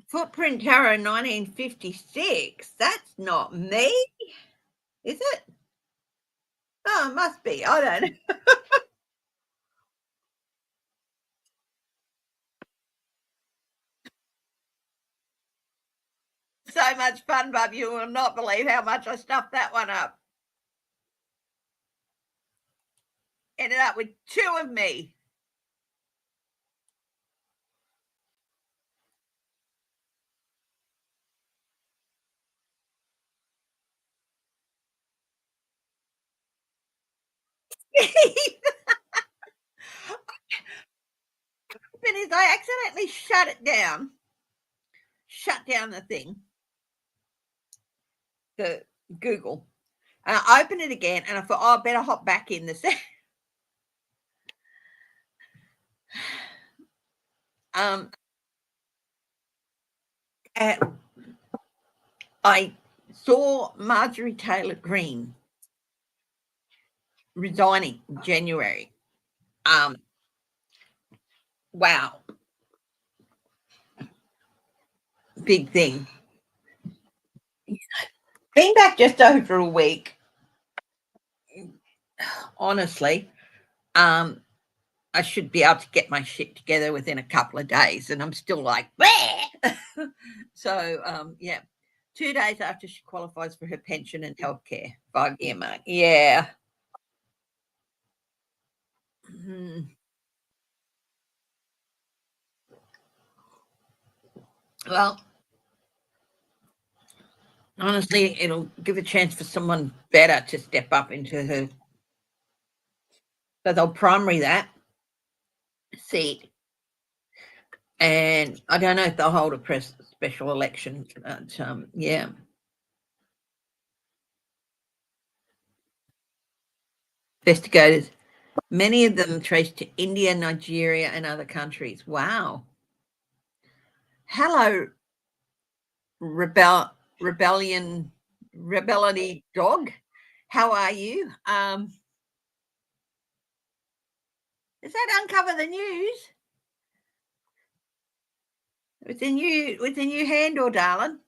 Footprint Tarot 1956. That's not me, is it? Oh, it must be. I don't know. So much fun, Bub. You will not believe how much I stuffed that one up. Ended up with two of me. But is I accidentally shut down the thing, the Google. And I opened it again and I thought, oh, I better hop back in the set. Um, I saw Marjorie Taylor Greene resigning in January. Wow, big thing. Been back just over a week. Honestly, um, I should be able to get my shit together within a couple of days, and I'm still like, so yeah. 2 days after she qualifies for her pension and healthcare 5-year mark. Yeah. Mhm. Well, honestly, it'll give a chance for someone better to step up into her. So they'll primary that seat, and I don't know if they'll hold a special election. But yeah, investigators, many of them traced to India, Nigeria, and other countries. Wow. Hello, rebellion, rebellity dog. How are you? Does that uncover the news with the new handle, darling?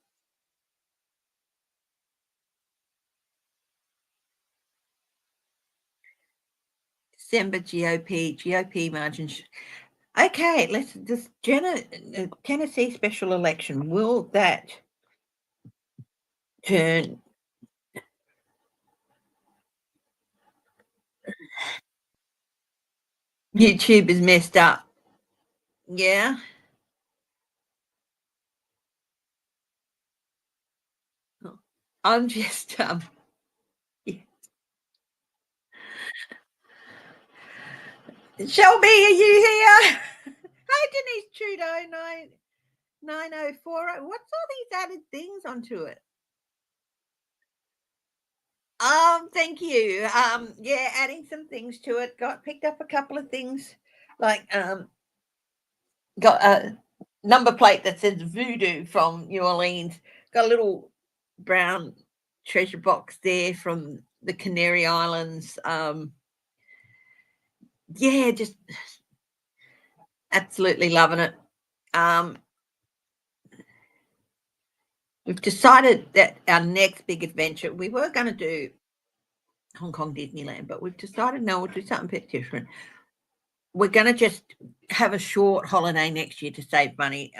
December GOP margins. Okay, let's just Tennessee special election. Will that turn? YouTube is messed up. Yeah. I'm just yeah. Shelby, are you here? Hi, Denise Trudeau 9040. What's all these added things onto it? Thank you. Yeah, adding some things to it. Got picked up a couple of things like got a number plate that says Voodoo from New Orleans. Got a little brown treasure box there from the Canary Islands. Yeah, just absolutely loving it. Um, we've decided that our next big adventure, we were going to do Hong Kong Disneyland, but we've decided no, we'll do something a bit different. We're going to just have a short holiday next year to save money.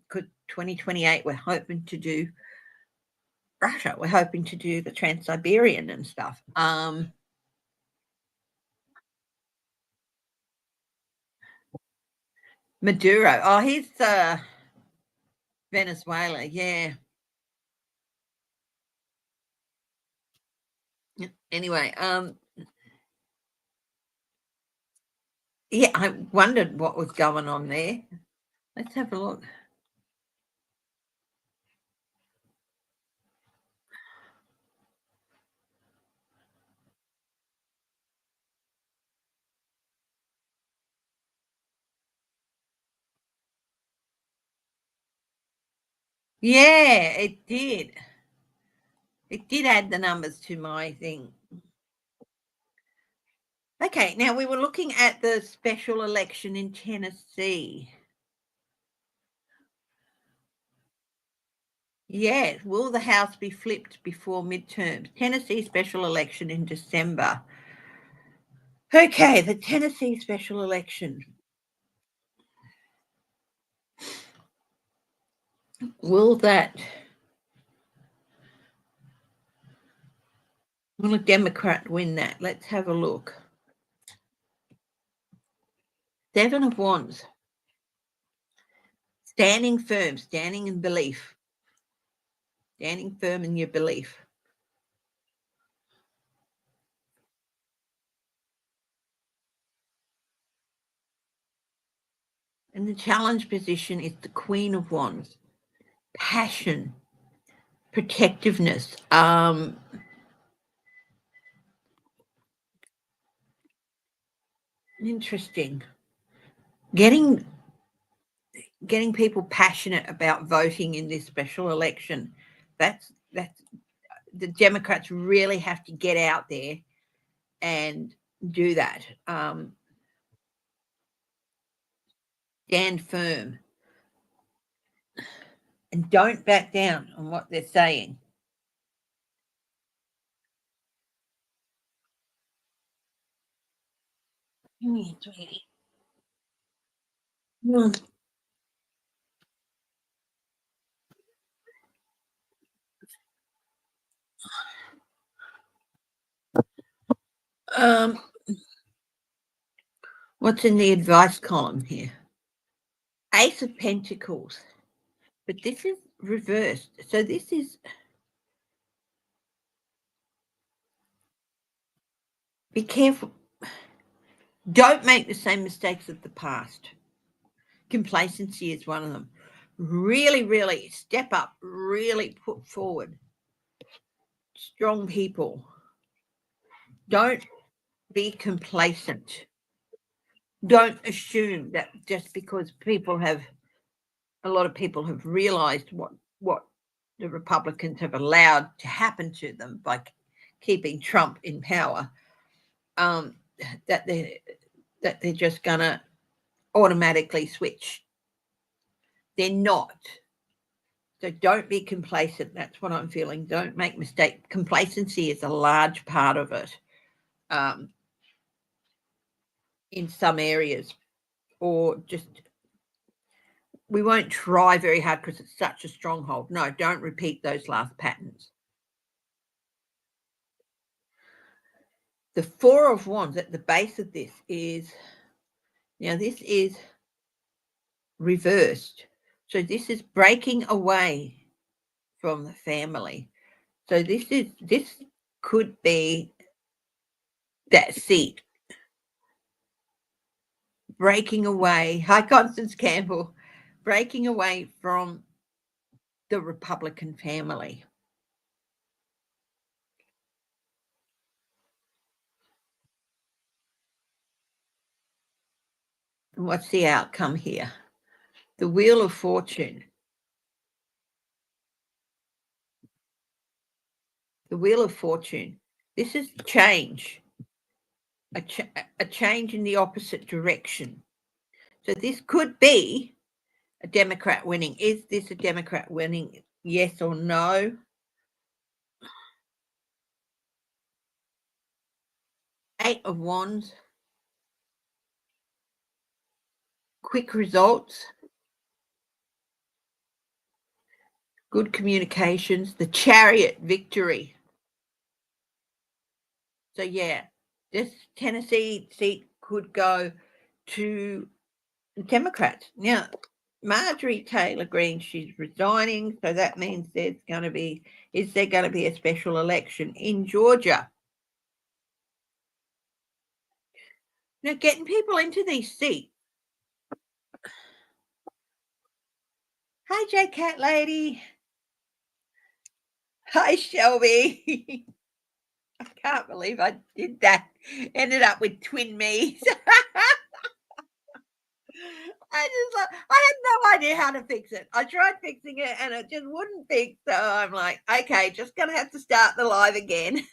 Could 2028, we're hoping to do Russia. We're hoping to do the Trans-Siberian and stuff. Maduro. Oh, he's Venezuela. Yeah. Anyway, yeah, I wondered what was going on there. Let's have a look. Yeah, it did. It did add the numbers to my thing. Okay, now we were looking at the special election in Tennessee. Yes. Will the House be flipped before midterms? Tennessee special election in December. Okay, the Tennessee special election. Will a Democrat win that? Let's have a look. 7 of Wands. Standing firm, standing in belief. Standing firm in your belief. And the challenge position is the Queen of Wands. Passion, protectiveness, interesting. Getting people passionate about voting in this special election. That's the Democrats really have to get out there and do that. Stand firm and don't back down on what they're saying. What's in the advice column here? Ace of Pentacles, but this is reversed. So this is, be careful. Don't make the same mistakes of the past. Complacency is one of them. Really, really step up, really put forward. Strong people. Don't be complacent. Don't assume that just because a lot of people have realized what the Republicans have allowed to happen to them by keeping Trump in power, that they're just gonna automatically switch. They're not. So don't be complacent. That's what I'm feeling. Don't make mistakes. Complacency is a large part of it, in some areas, or just we won't try very hard because it's such a stronghold. No, don't repeat those last patterns. The Four of Wands at the base of this is, now this is reversed. So this is breaking away from the family. So this could be that seat. Breaking away. Hi, Constance Campbell. Breaking away from the Republican family. And what's the outcome here? The Wheel of Fortune. The Wheel of Fortune. This is change. A change in the opposite direction. So this could be a Democrat winning. Is this a Democrat winning? Yes or no? Eight of Wands. Quick results. Good communications. The Chariot victory. So yeah, this Tennessee seat could go to the Democrats. Now, Marjorie Taylor Greene, she's resigning, so that means is there going to be a special election in Georgia? Now, getting people into these seats. Hi, J Cat Lady. Hi, Shelby. I can't believe I did that. Ended up with twin me's. I had no idea how to fix it. I tried fixing it and it just wouldn't fix. So I'm like, okay, just gonna have to start the live again.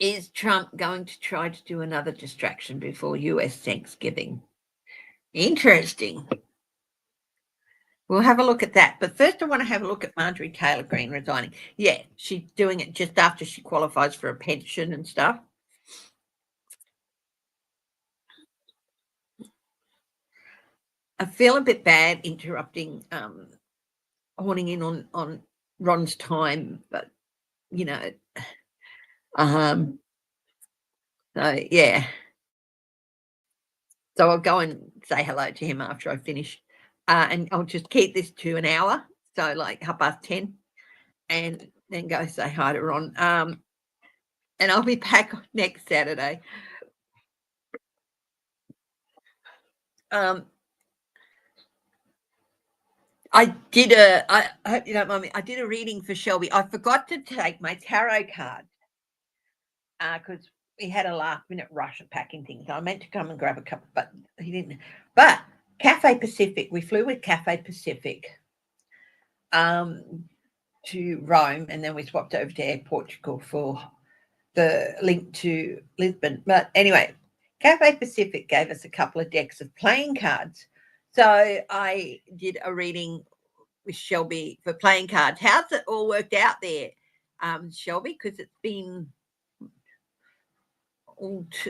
Is Trump going to try to do another distraction before US Thanksgiving? Interesting. We'll have a look at that. But first, I want to have a look at Marjorie Taylor Greene resigning. Yeah, she's doing it just after she qualifies for a pension and stuff. I feel a bit bad interrupting, horning in on Ron's time, but you know, um, so yeah. So I'll go and say hello to him after I finish, and I'll just keep this to an hour, so like 10:30, and then go say hi to Ron. And I'll be back next Saturday. Um, I did I hope you don't mind me. I did a reading for Shelby. I forgot to take my tarot card because we had a last minute rush of packing things. I meant to come and grab a couple, but he didn't. But Cafe Pacific, we flew with Cafe Pacific to Rome, and then we swapped over to Air Portugal for the link to Lisbon. But anyway, Cafe Pacific gave us a couple of decks of playing cards. So I did a reading with Shelby for playing cards. How's it all worked out there, Shelby? Because it's been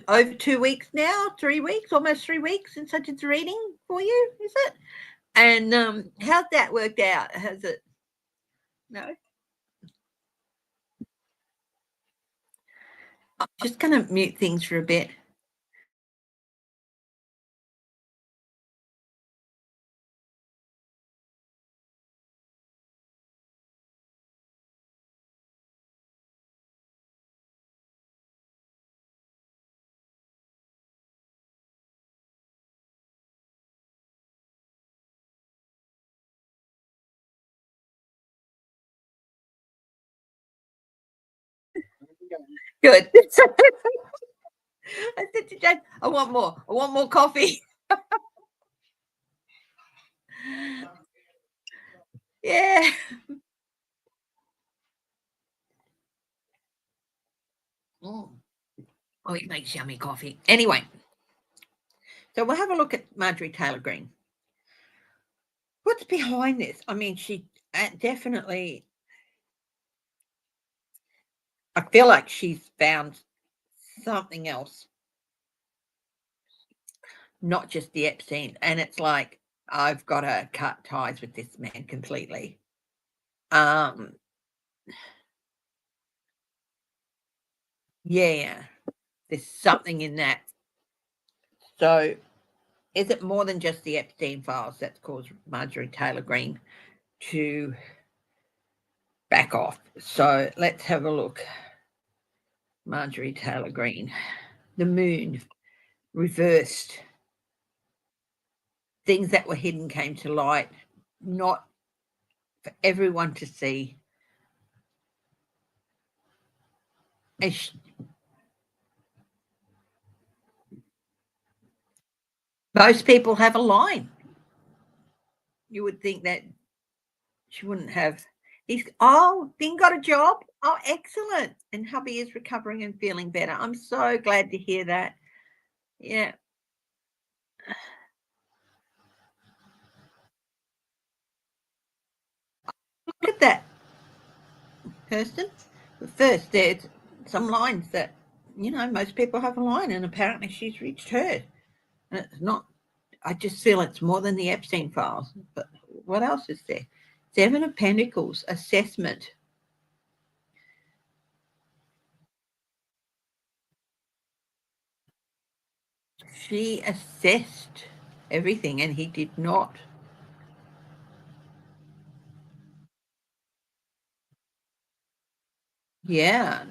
over 2 weeks now, 3 weeks, almost 3 weeks since I did the reading for you, is it? And how's that worked out? Has it? No. I'm just going to mute things for a bit. Good. I said to Jane, I want more. I want more coffee. Yeah. Mm. Oh, it makes yummy coffee. Anyway, so we'll have a look at Marjorie Taylor Greene. What's behind this? I mean, she definitely, I feel like she's found something else, not just the Epstein. And it's like, I've got to cut ties with this man completely. Um, yeah, there's something in that. So is it more than just the Epstein files that's caused Marjorie Taylor Greene to back off? So let's have a look. Marjorie Taylor Greene, the moon reversed. Things that were hidden came to light, not for everyone to see. And most people have a line. You would think that she wouldn't have. Dean got a job. Oh, excellent. And hubby is recovering and feeling better. I'm so glad to hear that. Yeah. Look at that, Kirsten. But first, there's some lines that, most people have a line, and apparently she's reached her. And it's not, I just feel it's more than the Epstein files. But what else is there? Seven of Pentacles, assessment. She assessed everything and he did not. Yeah.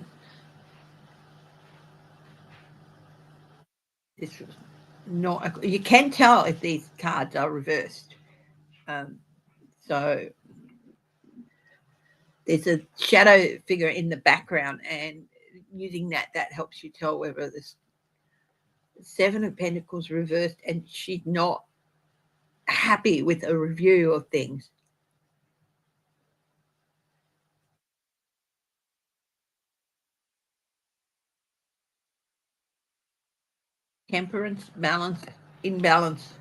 This was not, you can tell if these cards are reversed. Um, so there's a shadow figure in the background, and using that helps you tell whether this Seven of Pentacles reversed and she's not happy with a review of things. Temperance, balance, imbalance.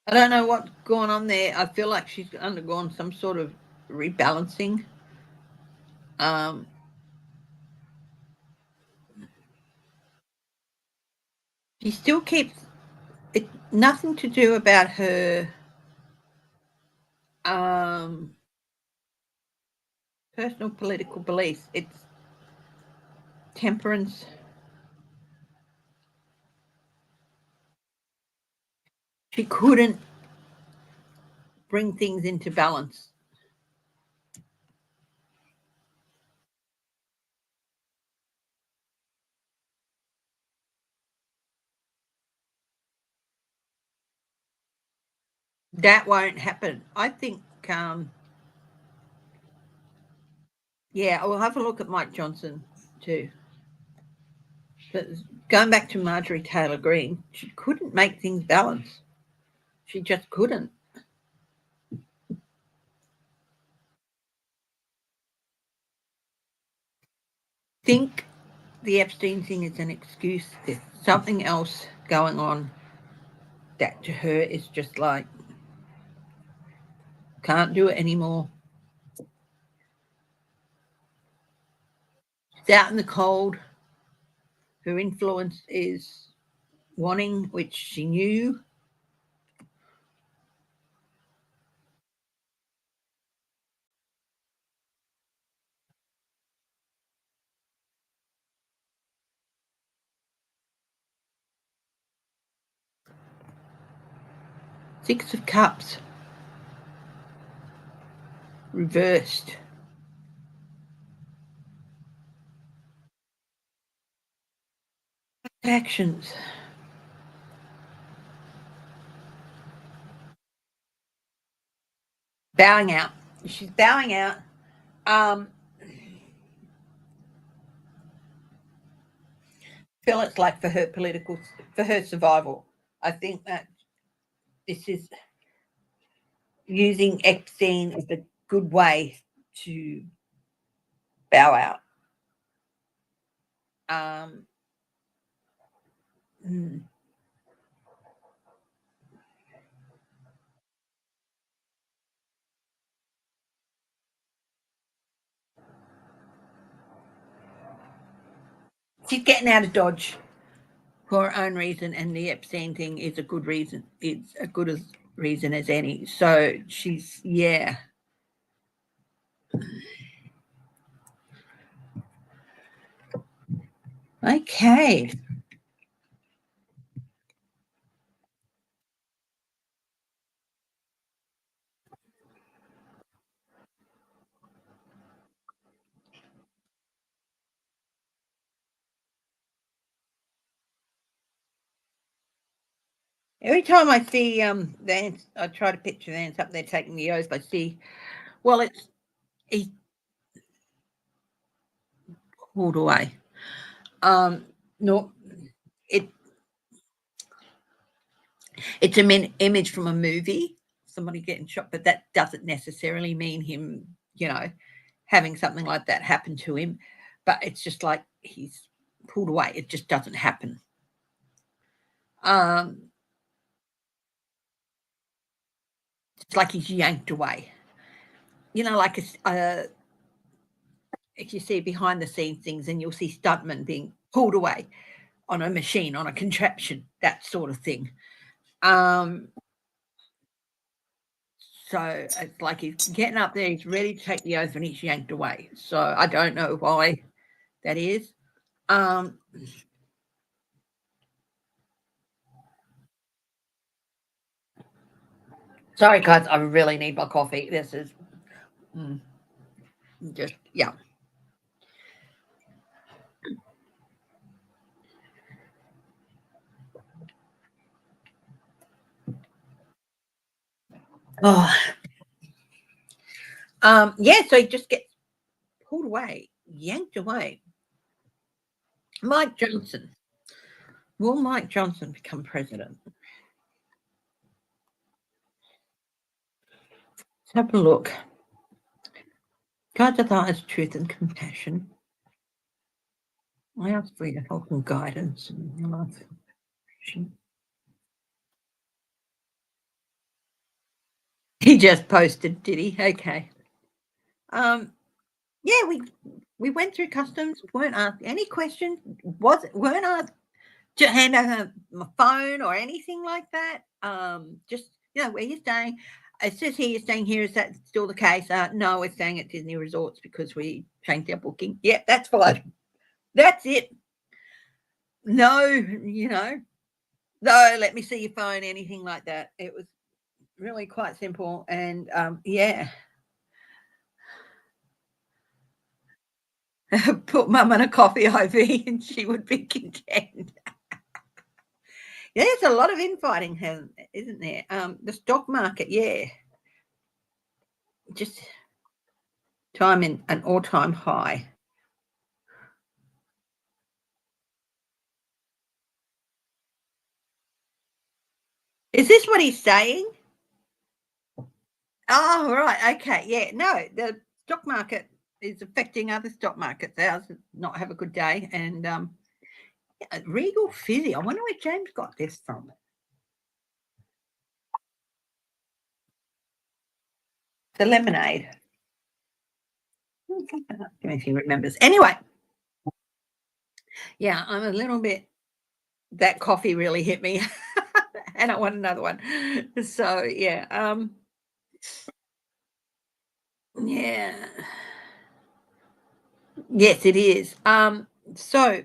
I don't know what's going on there. I feel like she's undergone some sort of rebalancing. Um, she still keeps it nothing to do about her um, personal political beliefs. It's temperance. She couldn't bring things into balance. That won't happen. I think, yeah, we'll have a look at Mike Johnson too. But going back to Marjorie Taylor Greene, she couldn't make things balance. She just couldn't. Think the Epstein thing is an excuse. There's something else going on that to her is just like, can't do it anymore. She's out in the cold. Her influence is wanting, which she knew. 6 of Cups reversed. Actions. Bowing out. She's bowing out. Um, feel it's like for her survival. I think that this is using Epstein as a good way to bow out. Um, mm. She's getting out of Dodge for her own reason, and the Epstein thing is a good reason. It's a good as reason as any. So she's, yeah. Okay. Every time I see the ants, I try to picture the ants up there taking the oath. I see, well, he's pulled away. No, it it's an image from a movie, somebody getting shot, but that doesn't necessarily mean him, having something like that happen to him. But it's just like he's pulled away. It just doesn't happen. Um, it's like he's yanked away. Like if you see behind the scenes things, and you'll see stuntmen being pulled away on a machine, on a contraption, that sort of thing. Um, so it's like he's getting up there, he's ready to take the oath, and he's yanked away. So I don't know why that is. Um, sorry, guys, I really need my coffee. This is just, yeah. Oh, yeah. So he just gets pulled away, yanked away. Mike Johnson. Will Mike Johnson become president? Let's have a look. God desires truth and compassion. I ask for your help and guidance in your life. He just posted, did he? Okay. Yeah, we went through customs, weren't asked any questions, weren't asked to hand over my phone or anything like that. Just where you're staying. It says here you're staying here. Is that still the case? No, we're staying at Disney Resorts because we changed our booking. Yeah, that's fine. That's it. No, no, let me see your phone, anything like that. It was really quite simple. And yeah. Put mum on a coffee IV and she would be content. Yeah, there's a lot of infighting, isn't there? The stock market, yeah, just time in an all-time high. Is this what he's saying? Oh, right. Okay. Yeah. No, the stock market is affecting other stock markets. Ours not have a good day. And Regal Fizzy. I wonder where James got this from. The lemonade. If he remembers. Anyway. Yeah, I'm a little bit. That coffee really hit me. And I want another one. So yeah. Yeah. Yes, it is. So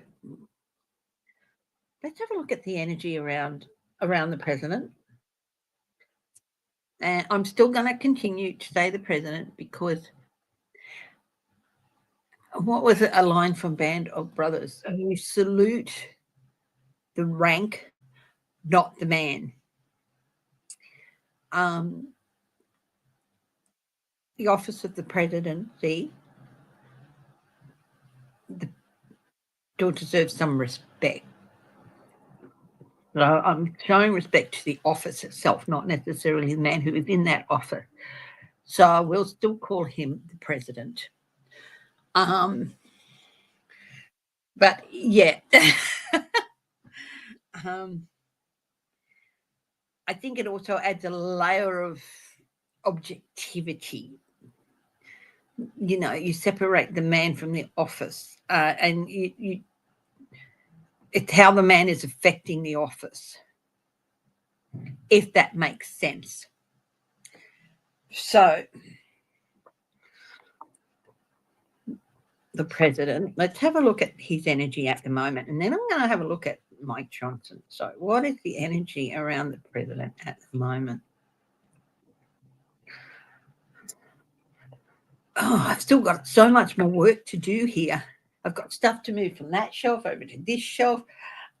let's have a look at the energy around the president. And I'm still going to continue to say the president because what was it? A line from Band of Brothers? You salute the rank, not the man. The office of the presidency still deserves some respect. So I'm showing respect to the office itself, not necessarily the man who is in that office. So I will still call him the president. But yeah, I think it also adds a layer of objectivity. You separate the man from the office, and it's how the man is affecting the office, if that makes sense. So the president, let's have a look at his energy at the moment, and then I'm going to have a look at Mike Johnson. So what is the energy around the president at the moment? Oh, I've still got so much more work to do here. I've got stuff to move from that shelf over to this shelf.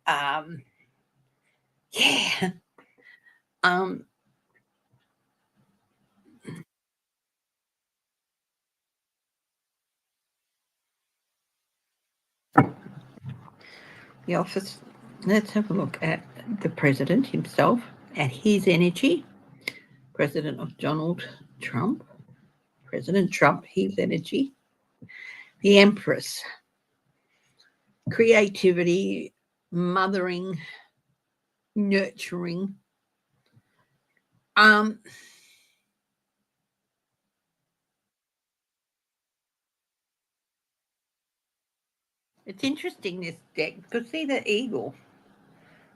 Yeah. The office. Let's have a look at the president himself, at his energy. President of Donald Trump. President Trump, his energy. The Empress. Creativity, mothering, nurturing. It's interesting, this deck, because see the eagle,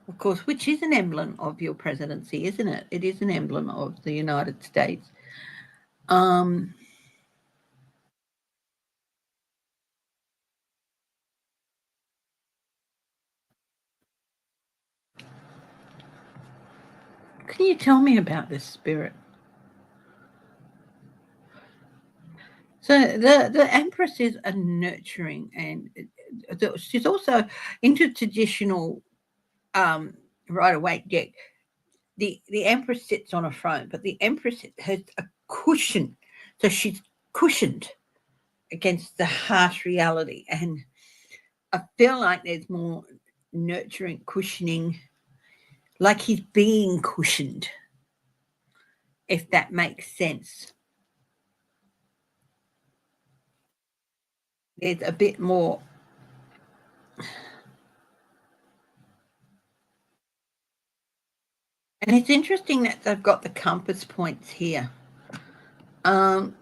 of course, which is an emblem of your presidency, isn't it? It is an emblem of the United States. Can you tell me about this, Spirit? So the Empress is a nurturing, and she's also intertraditional Rider-Waite deck. The Empress sits on a throne, but the Empress has a cushion, so she's cushioned against the harsh reality, and I feel like there's more nurturing, cushioning, like he's being cushioned, if that makes sense. There's a bit more. And it's interesting that they've got the compass points here. Um,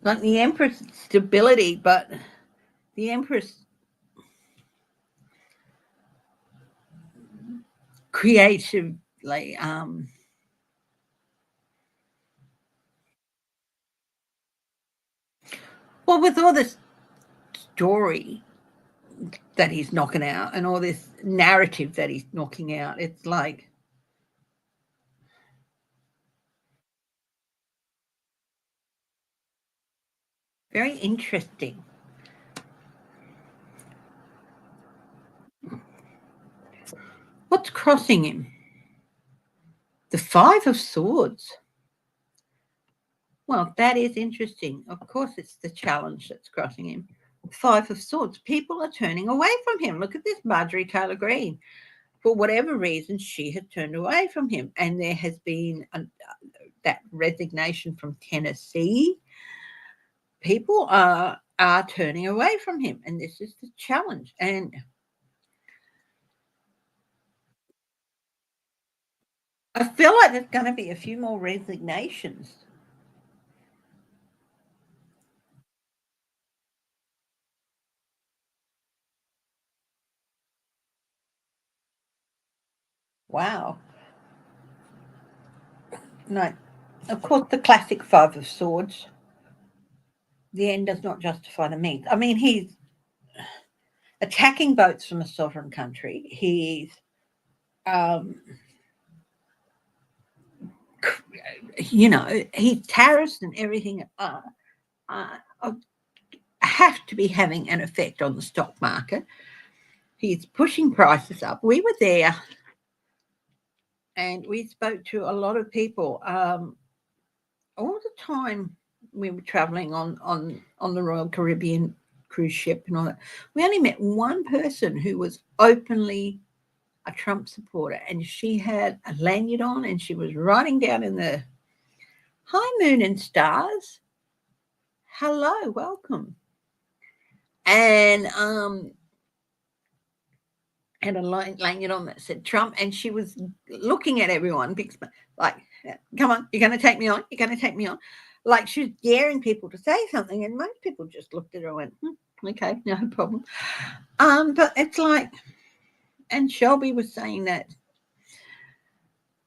like the Empress stability, but the Empress creatively, well, with all this story that he's knocking out and all this narrative that he's knocking out, it's like very interesting. What's crossing him? The Five of Swords. Well, that is interesting. Of course, it's the challenge that's crossing him. Five of Swords. People are turning away from him. Look at this, Marjorie Taylor Greene. For whatever reason, she had turned away from him. And there has been that resignation from Tennessee. People are turning away from him. And this is the challenge. And I feel like there's going to be a few more resignations. Wow. No, of course, the classic Five of Swords. The end does not justify the means. I mean, he's attacking boats from a sovereign country. He's, he's tariffs and everything have to be having an effect on the stock market. He's pushing prices up. We were there and we spoke to a lot of people all the time. We were traveling on the Royal Caribbean cruise ship and all that. We only met one person who was openly a Trump supporter, and she had a lanyard on and she was writing down in the "Hi Moon and Stars, hello, welcome," and had a lanyard on that said Trump, and she was looking at everyone like, "Come on, you're going to take me on, you're going to take me on," like she was daring people to say something, and most people just looked at her and went, "Okay, no problem." But it's like, and Shelby was saying that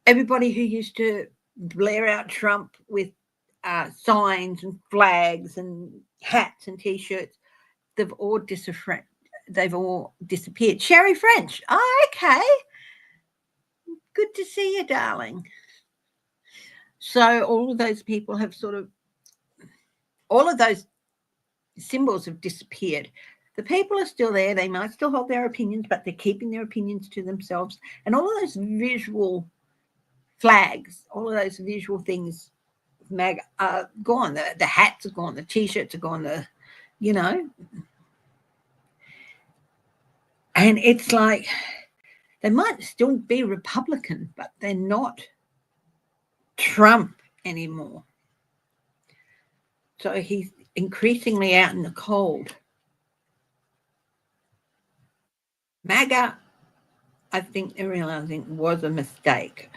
everybody who used to blare out Trump with signs and flags and hats and T-shirts, they've all disappeared. Sherry French. Oh, okay. Good to see you, darling. So all of those people have all of those symbols have disappeared. The people are still there. They might still hold their opinions, but they're keeping their opinions to themselves. And all of those visual flags, all of those visual things are gone. The hats are gone. The T-shirts are gone. And it's like they might still be Republican, but they're not Trump anymore. So he's increasingly out in the cold. MAGA, I think they're realizing, was a mistake.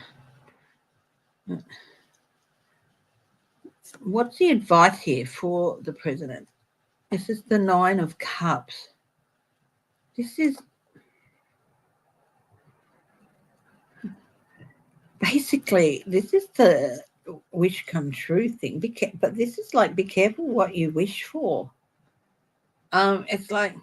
What's the advice here for the president? This is the Nine of Cups. This is basically, this is the wish come true thing. But this is like, be careful what you wish for. It's like,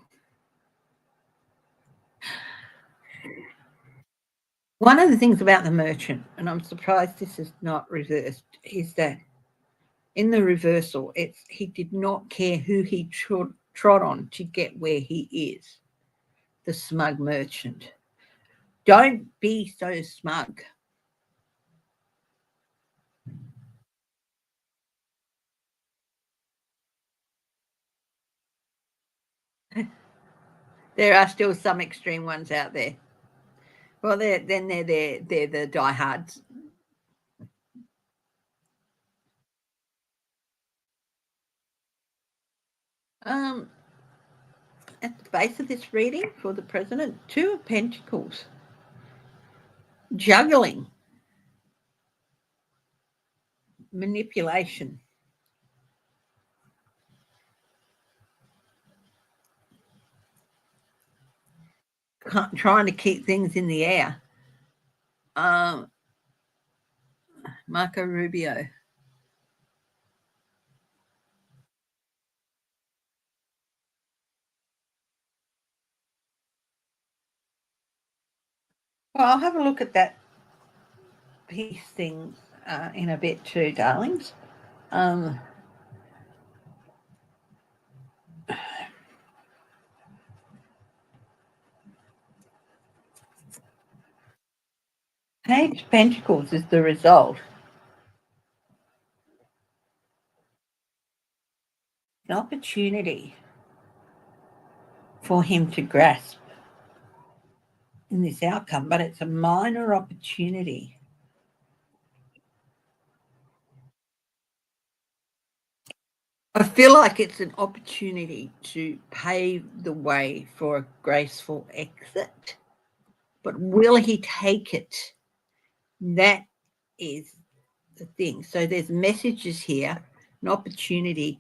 one of the things about the Merchant, and I'm surprised this is not reversed, is that in the reversal, he did not care who he trod on to get where he is. The smug merchant. Don't be so smug. There are still some extreme ones out there. Well, they're the diehards. Um, at the base of this reading for the president, Two of Pentacles, juggling, manipulation, trying to keep things in the air. Marco Rubio. Well, I'll have a look at that piece thing in a bit too, darlings. Page of Pentacles is the result. An opportunity for him to grasp in this outcome, but it's a minor opportunity. I feel like it's an opportunity to pave the way for a graceful exit, but will he take it? That is the thing. So there's messages here, an opportunity,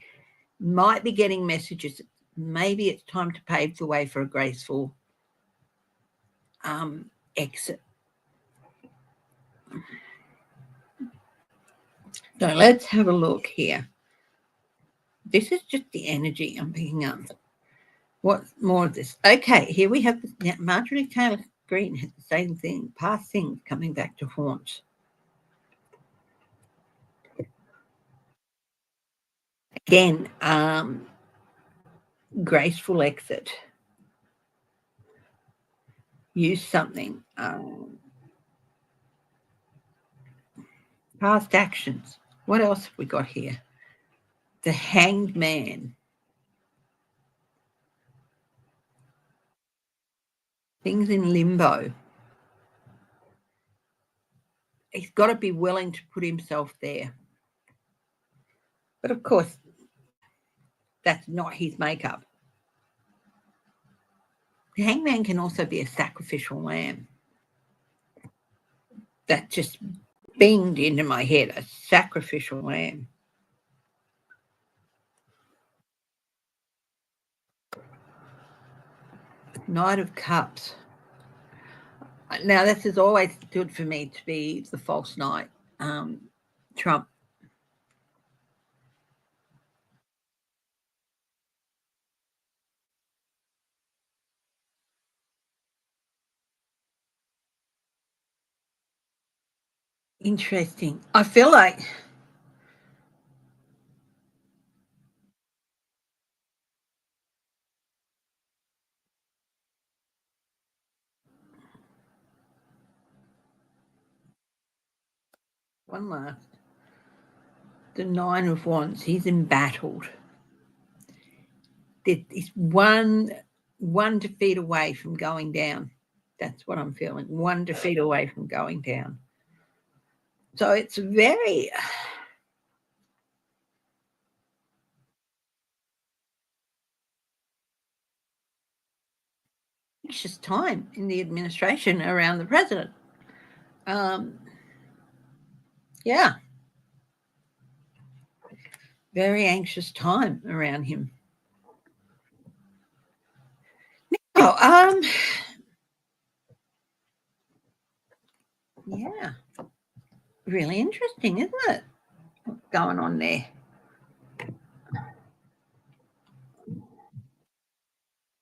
might be getting messages. Maybe it's time to pave the way for a graceful exit. So let's have a look here. This is just the energy I'm picking up. What's more of this? Okay, here we have Marjorie Taylor Greene has the same thing. Past things coming back to haunt. Again, graceful exit. Use something. Past actions. What else have we got here? The Hanged Man. Things in limbo. He's got to be willing to put himself there. But of course, that's not his makeup. The hangman can also be a sacrificial lamb. That just binged into my head, a sacrificial lamb. Knight of Cups. Now, this is always good for me to be the false knight, Trump. Interesting. I feel like one last. The Nine of Wands. He's embattled. There's one defeat away from going down. That's what I'm feeling. One defeat away from going down. So it's very anxious time in the administration around the president. Yeah. Very anxious time around him. Oh, yeah. Really interesting, isn't it? What's going on there?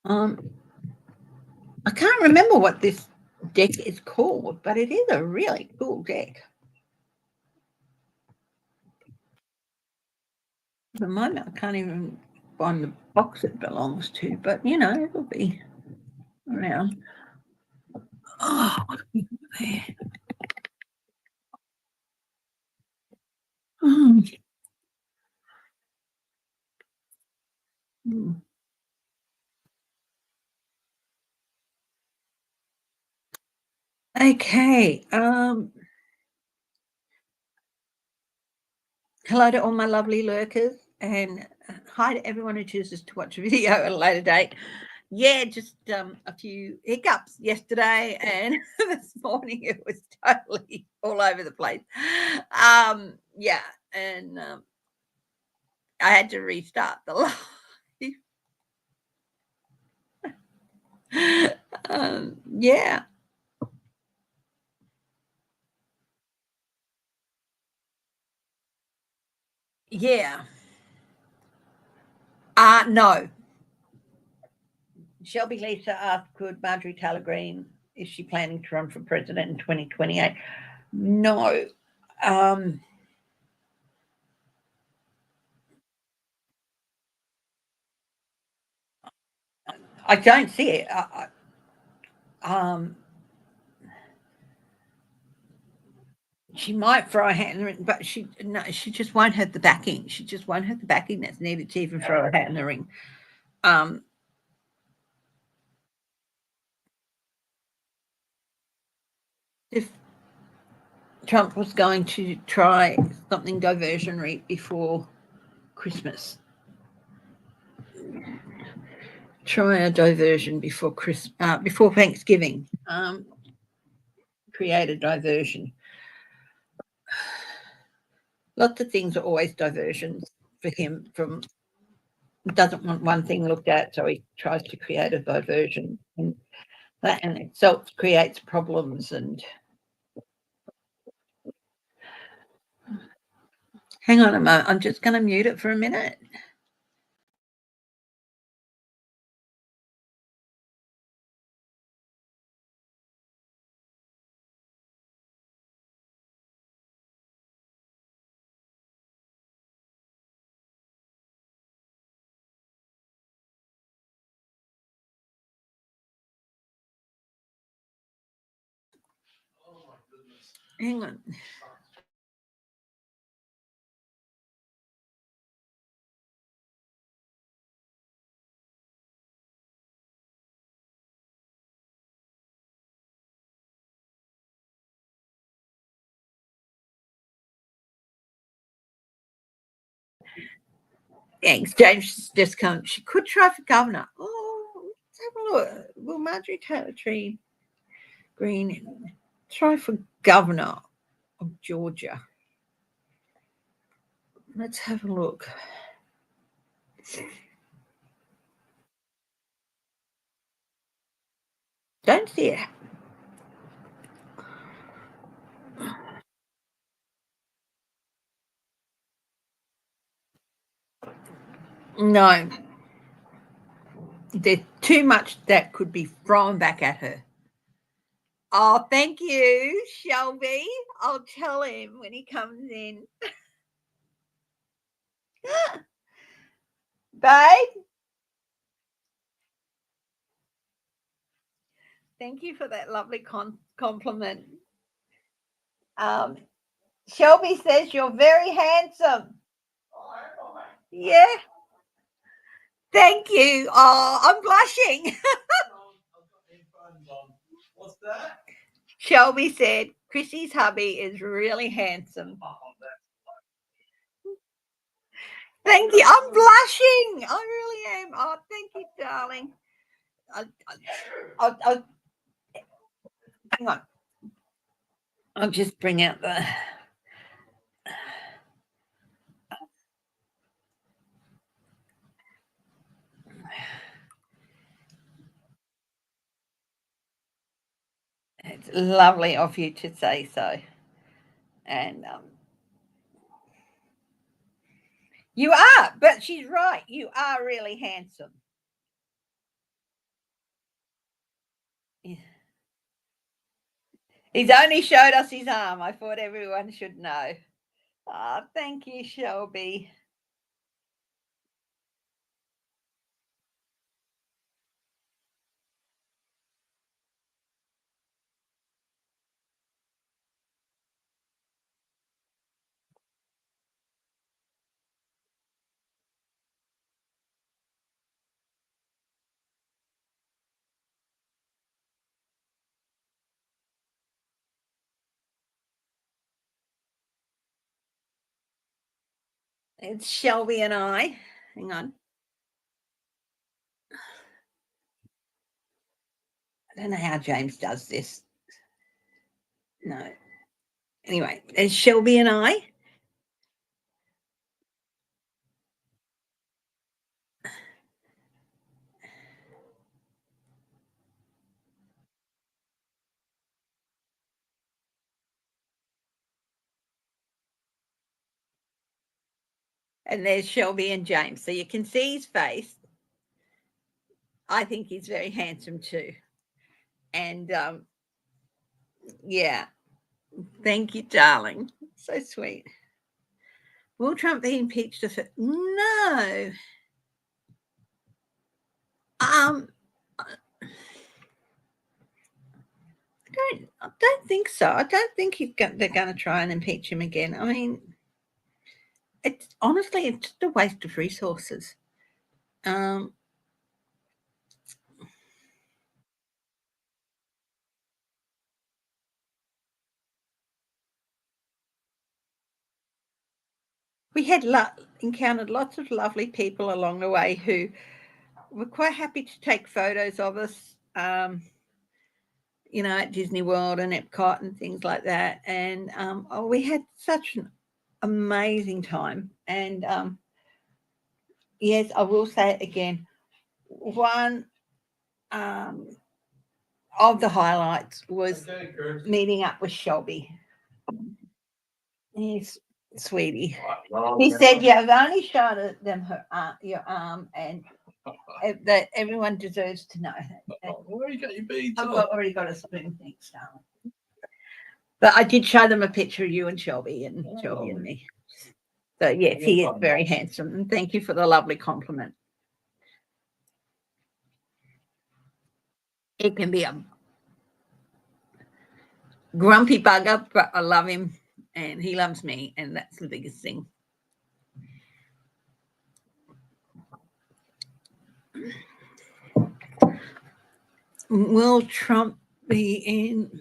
I can't remember what this deck is called, but it is a really cool deck. At the moment, I can't even find the box it belongs to, but you know, it'll be around. Oh, what have we got there? Oh. Okay. Hello to all my lovely lurkers, and hi to everyone who chooses to watch a video at a later date. Yeah, just a few hiccups yesterday, and this morning it was totally all over the place. Yeah, and I had to restart the live. Yeah, yeah. No, Shelby Lisa asked, could Marjorie Taylor Greene, is she planning to run for president in 2028? No. Um, I don't see it. She might throw a hat in the ring, but she just won't have the backing. She just won't have the backing that's needed to even throw a hat in the ring. Um, if Trump was going to try something diversionary before Christmas, try a diversion before Thanksgiving. Create a diversion. Lots of things are always diversions for him. From doesn't want one thing looked at, so he tries to create a diversion, and that in itself creates problems. And hang on a moment, I'm just going to mute it for a minute. Hang on. Thanks, James. Just come. She could try for governor. Oh, let's have a look. Will Marjorie Taylor Greene try for governor of Georgia? Let's have a look. Don't see it. No, there's too much that could be thrown back at her. Oh, thank you, Shelby. I'll tell him when he comes in. Babe, thank you for that lovely compliment. Um, Shelby says you're very handsome. Yeah, thank you. Oh, I'm blushing. Shelby said Chrissy's hubby is really handsome. Thank you. I'm blushing. I really am. Oh, thank you, darling. I'll hang on. I'll just bring out the. It's lovely of you to say so. And you are, but she's right. You are really handsome. He's only showed us his arm. I thought everyone should know. Oh, thank you, Shelby. It's Shelby and I. Hang on. I don't know how James does this. No. Anyway, there's Shelby and I. And there's Shelby and James. So you can see his face. I think he's very handsome too. And yeah, thank you, darling. So sweet. Will Trump be impeached? No. I don't think so. I don't think they're going to try and impeach him again. I mean, it's just a waste of resources. We had encountered lots of lovely people along the way who were quite happy to take photos of us, at Disney World and Epcot and things like that. And we had such an amazing time. And yes, I will say it again. One of the highlights was meeting up with Shelby. He's sweetie. He said, "You have only shown them your arm, and that everyone deserves to know." Where you got your beads? I've already got a spoon. Thanks, darling. But I did show them a picture of you and Shelby and Shelby and me. So yes, he is very handsome, and thank you for the lovely compliment. It can be a grumpy bugger, but I love him and he loves me, and that's the biggest thing. Will Trump be in?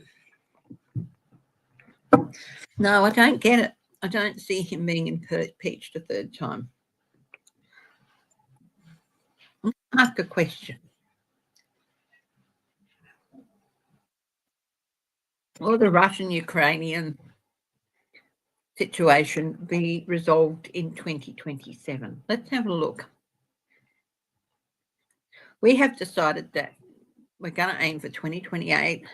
No, I don't get it. I don't see him being impeached a third time. Ask a question. Will the Russian-Ukrainian situation be resolved in 2027? Let's have a look. We have decided that we're going to aim for 2028,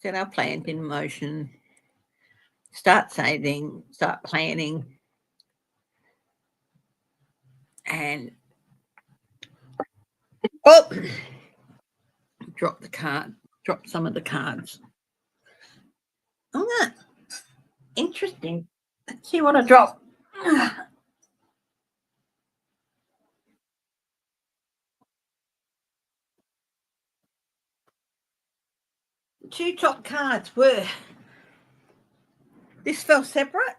set our plans in motion, start saving, start planning, and drop some of the cards. Oh, interesting. Let's see what I drop. 2 top cards were, this fell separate.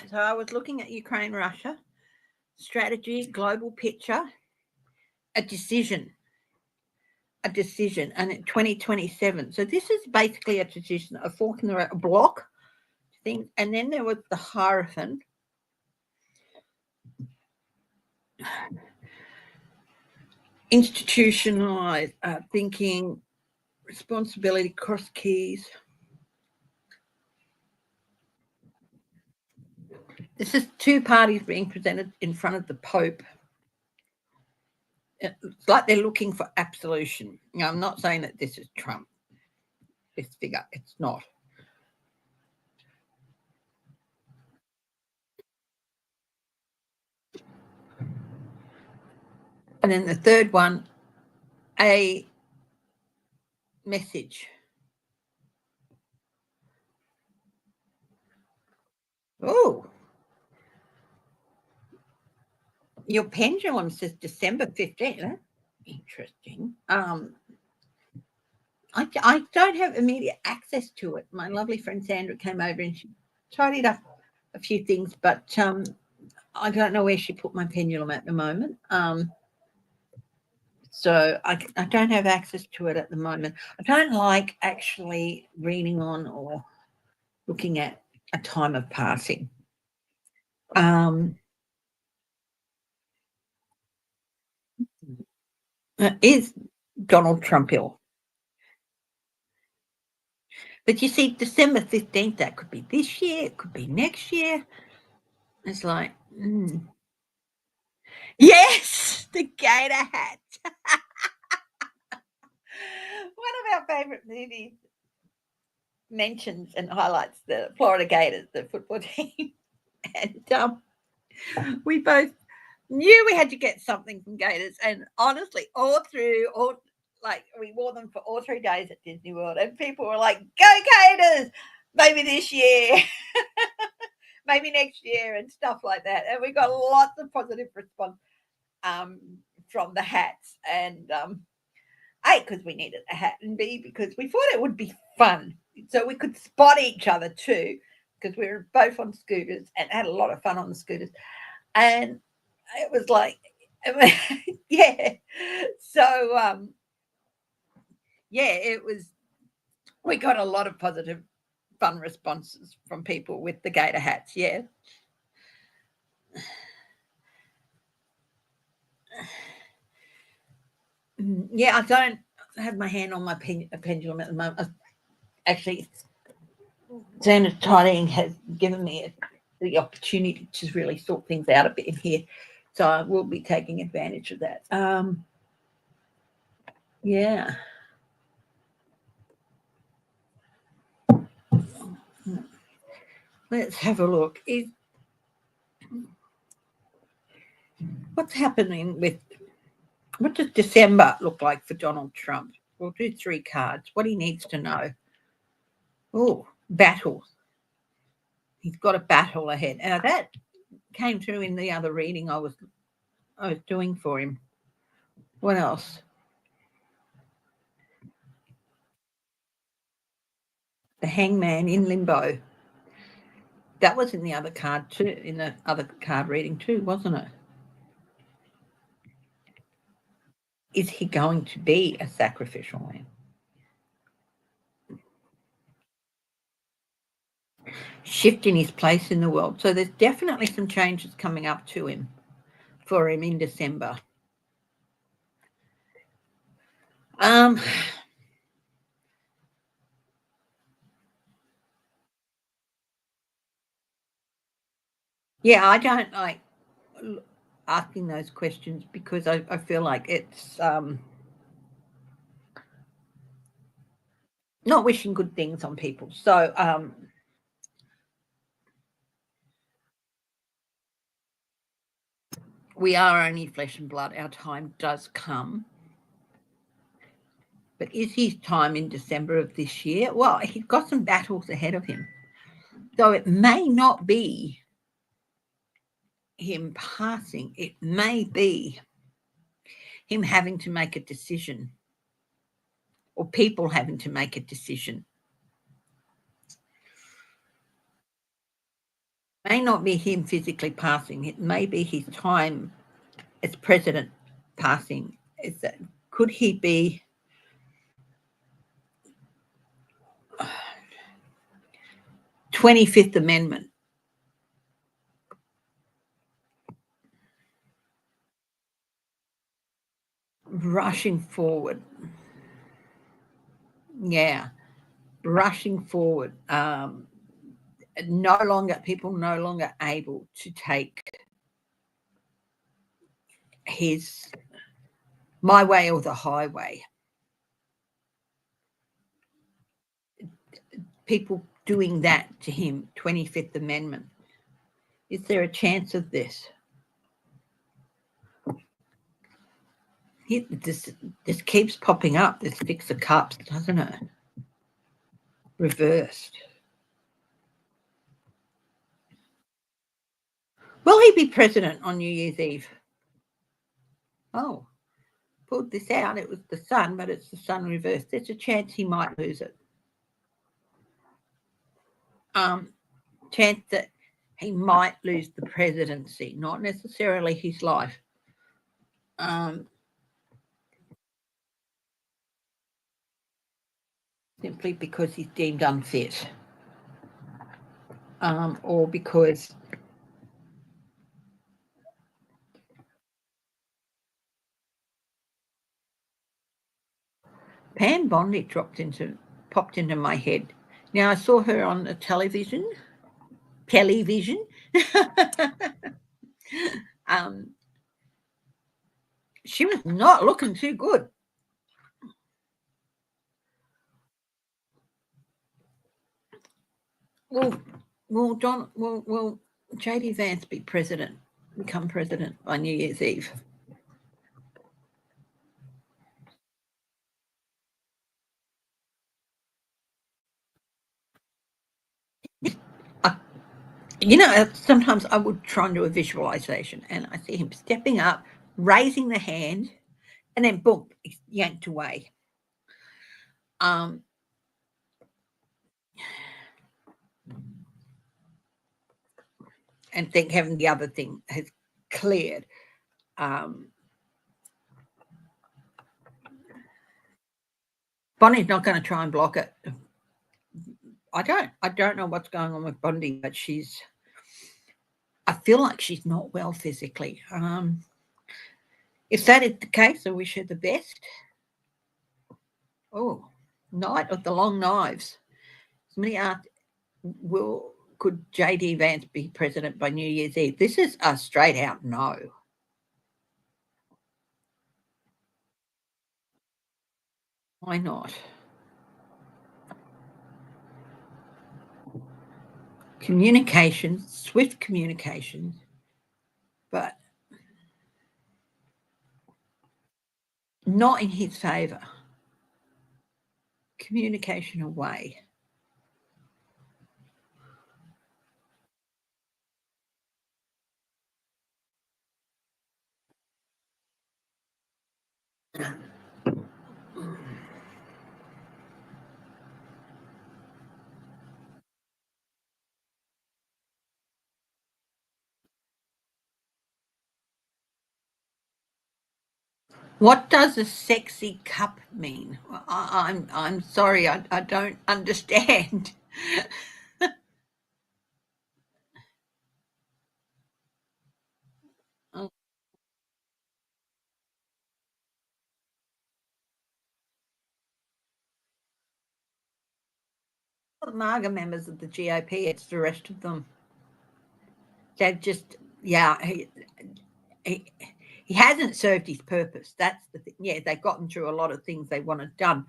So I was looking at Ukraine, Russia, strategy, global picture, a decision, and in 2027. So this is basically a decision, a fork in the road, a block thing. And then there was the Hierophant. Institutionalized thinking, responsibility, cross keys. This is 2 parties being presented in front of the Pope. It's like they're looking for absolution. I'm not saying that this is Trump, this figure. It's not. And then the third one, a message. Oh, your pendulum says December 15th. Interesting. I don't have immediate access to it. My lovely friend Sandra came over and she tidied up a few things, but I don't know where she put my pendulum at the moment. So I don't have access to it at the moment. I don't like actually reading on or looking at a time of passing. Is Donald Trump ill? But you see, December 15th, that could be this year, it could be next year. It's like, yes, the gator hat. One of our favourite movies mentions and highlights the Florida Gators, the football team. And we both knew we had to get something from Gators. And honestly, like we wore them for all 3 days at Disney World, and people were like, "Go Gators!" Maybe this year, maybe next year, and stuff like that. And we got lots of positive response from the hats, and A, because we needed a hat, and B, because we thought it would be fun, so we could spot each other too, because we were both on scooters and had a lot of fun on the scooters, and it was like, yeah. So yeah, it was. We got a lot of positive, fun responses from people with the gator hats. Yeah. Yeah, I don't have my hand on my pendulum at the moment. Actually, Xander tidying has given me the opportunity to really sort things out a bit in here, so I will be taking advantage of that. Yeah. Let's have a look. What's happening with what does December look like for Donald Trump? We'll do 3 cards. What he needs to know. Oh, battle. He's got a battle ahead. Now that came through in the other reading I was doing for him. What else? The Hangman in limbo. That was in the other card too, in the other card reading too, wasn't it? Is he going to be a sacrificial lamb? Shifting his place in the world. So there's definitely some changes coming up to him, for him in December. Yeah, I don't like asking those questions because I feel like it's not wishing good things on people. So we are only flesh and blood. Our time does come. But is his time in December of this year? Well, he's got some battles ahead of him. So it may not be him passing. It may be him having to make a decision, or people having to make a decision. It may not be him physically passing. It may be his time as president passing. Could he be 25th Amendment? Rushing forward. Yeah, rushing forward. People no longer able to take his my way or the highway. People doing that to him, 25th Amendment. Is there a chance of this? This keeps popping up, this Six of Cups, doesn't it? Reversed. Will he be president on New Year's Eve? Oh, pulled this out. It was the sun, but it's the sun reversed. There's a chance he might lose it. Chance that he might lose the presidency, not necessarily his life. Simply because he's deemed unfit, or because Pam Bondi popped into my head. Now I saw her on the television. She was not looking too good. Will JD Vance become president by New Year's Eve? Sometimes I would try and do a visualization, and I see him stepping up, raising the hand, and then boom, he's yanked away. And thank heaven the other thing has cleared. Bonnie's not going to try and block it. I don't know what's going on with Bondi, but I feel like she's not well physically. If that is the case, I wish her the best. Oh, Knight of the Long Knives. Somebody asked, could JD Vance be president by New Year's Eve? This is a straight out no. Why not? Communication, swift communication, but not in his favour. Communication away. What does a sexy cup mean? I'm sorry, I don't understand. The MAGA members of the GOP, it's the rest of them. They've just, he hasn't served his purpose. That's the thing. Yeah, they've gotten through a lot of things they wanted done,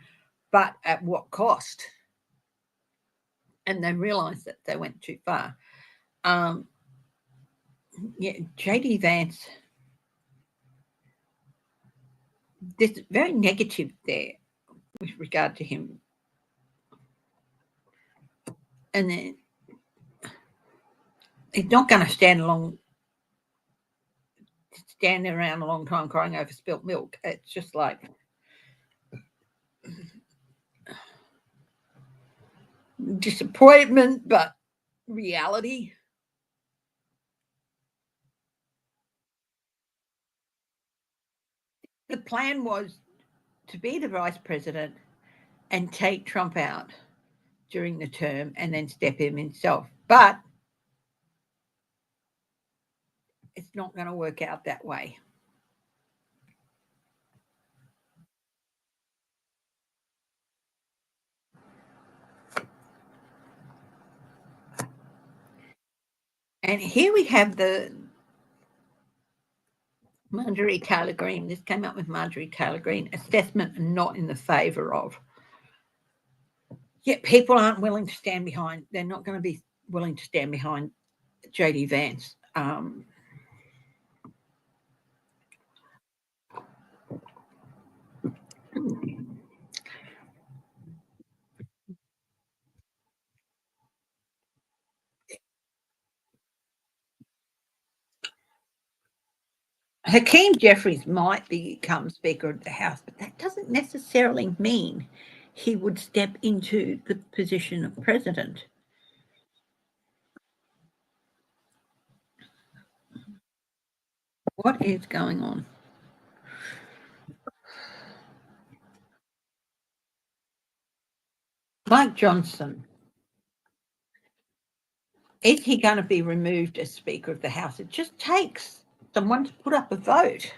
but at what cost? And they realised that they went too far. JD Vance, there's very negative there with regard to him. And then he's not going to stand around a long time crying over spilt milk. It's just like disappointment, but reality. The plan was to be the vice president and take Trump out during the term and then step in himself. But it's not going to work out that way. And here we have the Marjorie Taylor Greene. This came up with Marjorie Taylor Greene. Assessment not in the favour of. Yet people aren't willing to stand behind. They're not going to be willing to stand behind JD Vance. Hakeem Jeffries might become Speaker of the House, but that doesn't necessarily mean he would step into the position of president. What is going on? Mike Johnson, is he going to be removed as Speaker of the House? It just takes someone to put up a vote.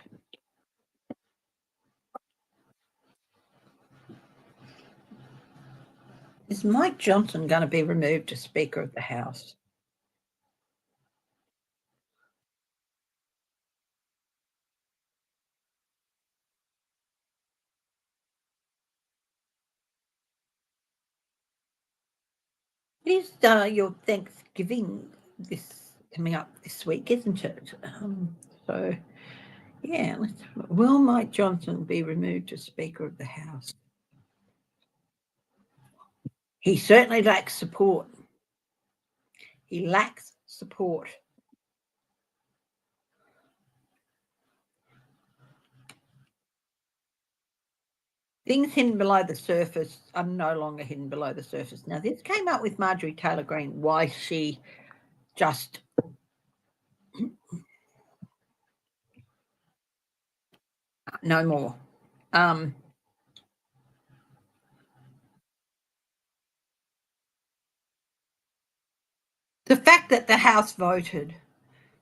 Is Mike Johnson going to be removed as Speaker of the House? It is your Thanksgiving coming up this week, isn't it? So, yeah, will Mike Johnson be removed as Speaker of the House? He certainly lacks support. He lacks support. Things hidden below the surface are no longer hidden below the surface. Now, this came up with Marjorie Taylor Greene, why she just no more. The fact that the House voted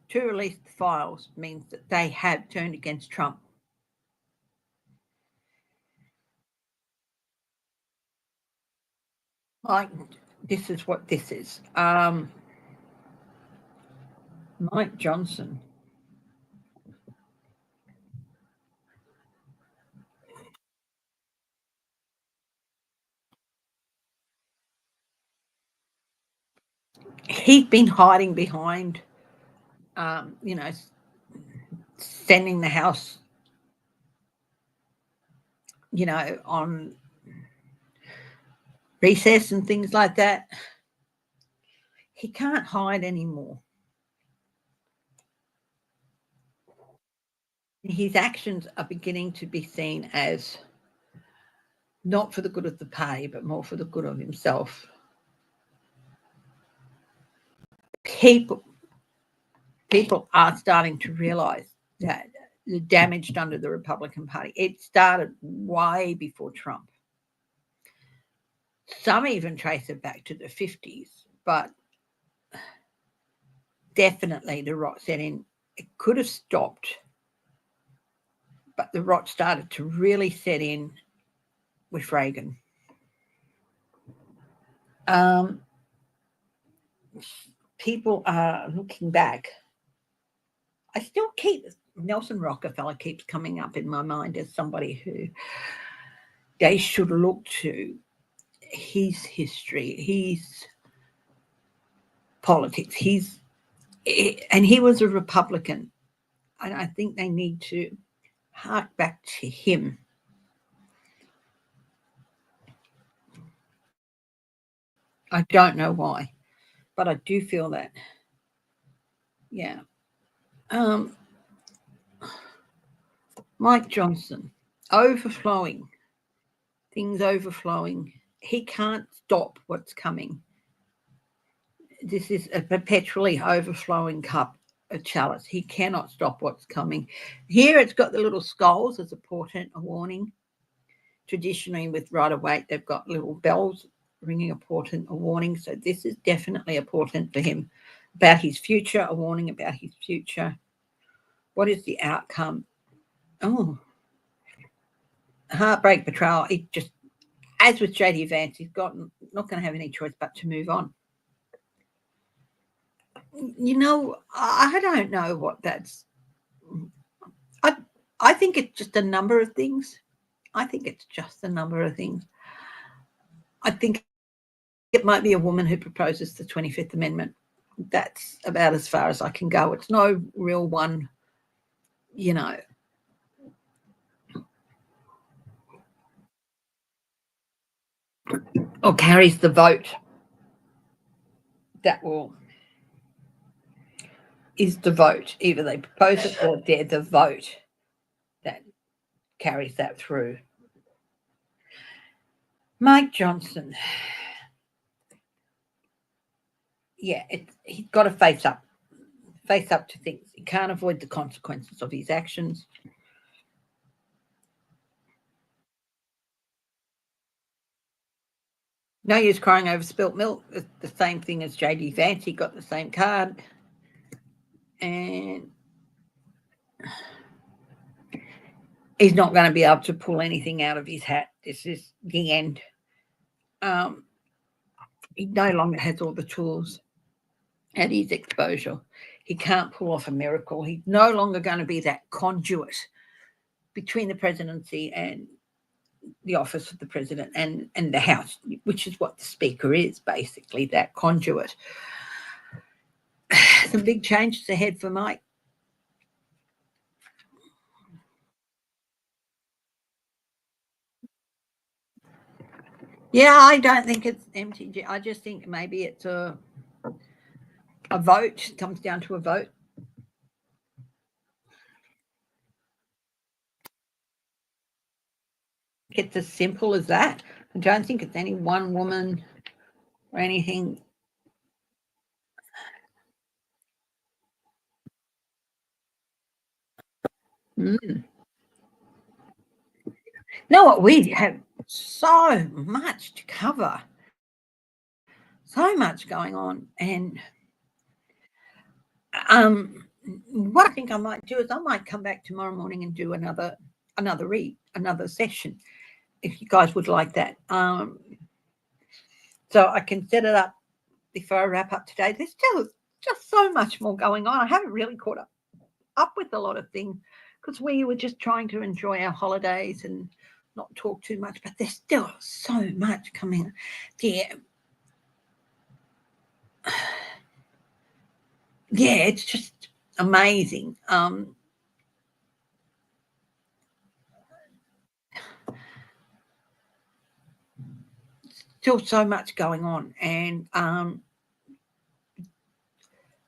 to release the files means that they have turned against Trump. Like, this is what this is. Mike Johnson. He's been hiding behind, sending the House, on recess and things like that. He can't hide anymore. His actions are beginning to be seen as not for the good of the party, but more for the good of himself. People are starting to realize that the damage done to the Republican Party, it started way before Trump. Some even trace it back to the 50s, but definitely the rot set in. It could have stopped, but the rot started to really set in with Reagan. People are looking back. I still keep Nelson Rockefeller keeps coming up in my mind as somebody who they should look to. His history, his politics, and he was a Republican, and I think they need to hark back to him. I don't know why, but I do feel that. Yeah. Mike Johnson, overflowing, things overflowing. He can't stop what's coming. This is a perpetually overflowing cup, a chalice. He cannot stop what's coming. Here it's got the little skulls as a portent, a warning. Traditionally with Rider-Waite, they've got little bells ringing a portent, a warning. So this is definitely a portent for him about his future, a warning about his future. What is the outcome? Oh, heartbreak, betrayal. It just, as with JD Vance, he's not going to have any choice but to move on. I don't know what that's. I think it's just a number of things. I think it might be a woman who proposes the 25th Amendment. That's about as far as I can go. It's no real one, or carries the vote that is the vote. Either they propose it or they're the vote that carries that through. Mike Johnson. Yeah, he's got to face up to things. He can't avoid the consequences of his actions. No use crying over spilt milk. It's the same thing as JD Vance. He got the same card. And he's not going to be able to pull anything out of his hat. This is the end. He no longer has all the tools at his exposure. He can't pull off a miracle. He's no longer going to be that conduit between the presidency and the office of the president and the House, which is what the Speaker is, basically, that conduit. Some big changes ahead for Mike. Yeah, I don't think it's MTG. I just think maybe it's a vote. It comes down to a vote. It's as simple as that. I don't think it's any one woman or anything. Mm. No, what we have so much to cover, so much going on, and what I think I might do is I might come back tomorrow morning and do another session, if you guys would like that. So I can set it up before I wrap up today. There's still just so much more going on. I haven't really caught up with a lot of things because we were just trying to enjoy our holidays and not talk too much, but there's still so much coming. Yeah, it's just amazing. Still so much going on. And do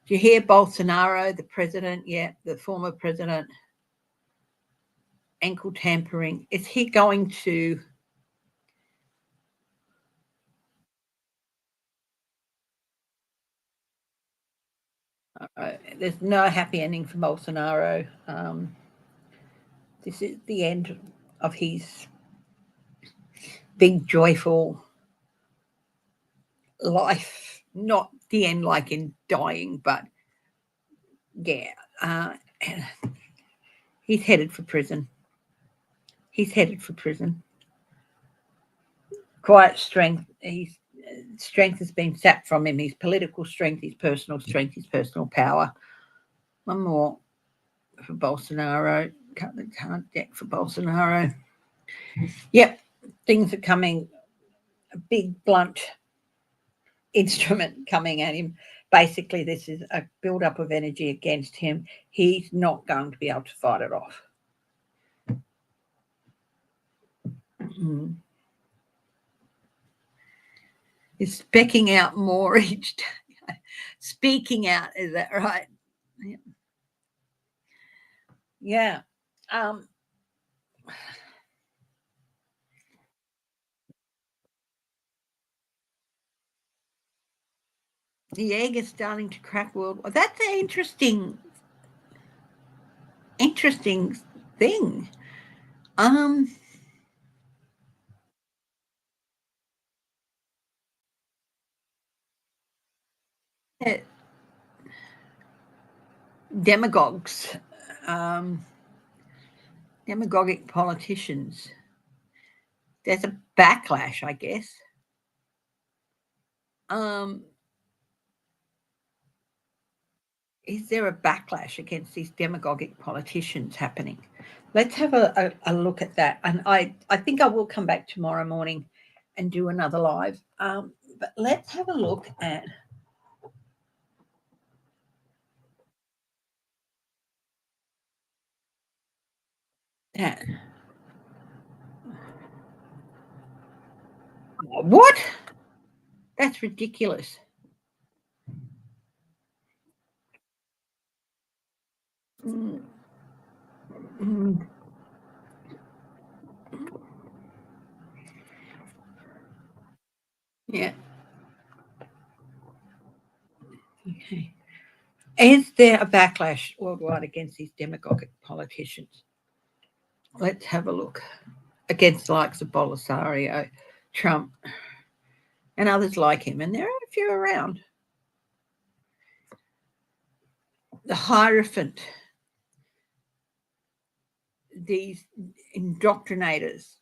you hear Bolsonaro, the president? Yeah, the former president, ankle tampering. Is he going to there's no happy ending for Bolsonaro. This is the end of his big, joyful life. Not the end like in dying, but yeah, he's headed for prison. Quiet strength. His strength has been sapped from him. His political strength, his personal strength, his personal power. One more for Bolsonaro. Cut the card deck for Bolsonaro. Yep, things are coming. A big, blunt instrument coming at him. Basically, this is a build-up of energy against him. He's not going to be able to fight it off. He's specking out more each day. Speaking out, is that right? Yeah. The egg is starting to crack worldwide. That's an interesting thing. Demagogues, demagogic politicians. There's a backlash, I guess. Is there a backlash against these demagogic politicians happening? Let's have a look at that. And I think I will come back tomorrow morning and do another live. But let's have a look at that. What? That's ridiculous. Mm. Mm. Yeah. Okay. Is there a backlash worldwide against these demagogic politicians? Let's have a look. Against the likes of Bolsonaro, Trump, and others like him. And there are a few around. The Hierophant, these indoctrinators.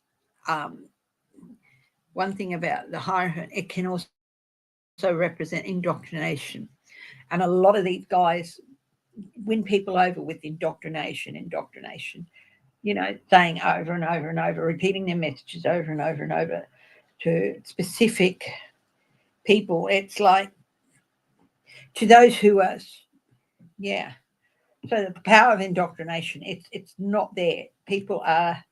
One thing about the Hierophant, it can also represent indoctrination. And a lot of these guys win people over with indoctrination, saying over and over and over, repeating their messages over and over and over to specific people. It's like to those who are, So the power of indoctrination, it's not there. People are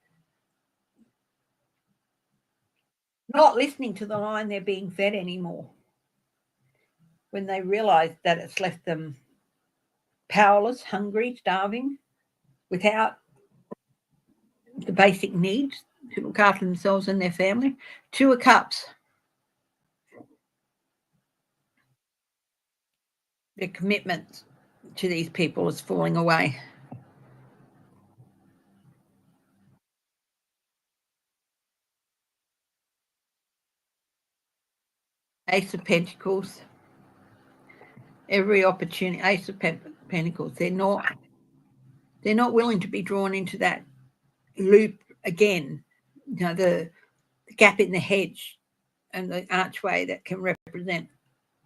not listening to the line they're being fed anymore when they realise that it's left them powerless, hungry, starving, without the basic needs to look after themselves and their family. 2 of Cups. Their commitment to these people is falling away. Ace of Pentacles. Every opportunity. Ace of Pentacles. They're not willing to be drawn into that loop again. The gap in the hedge and the archway that can represent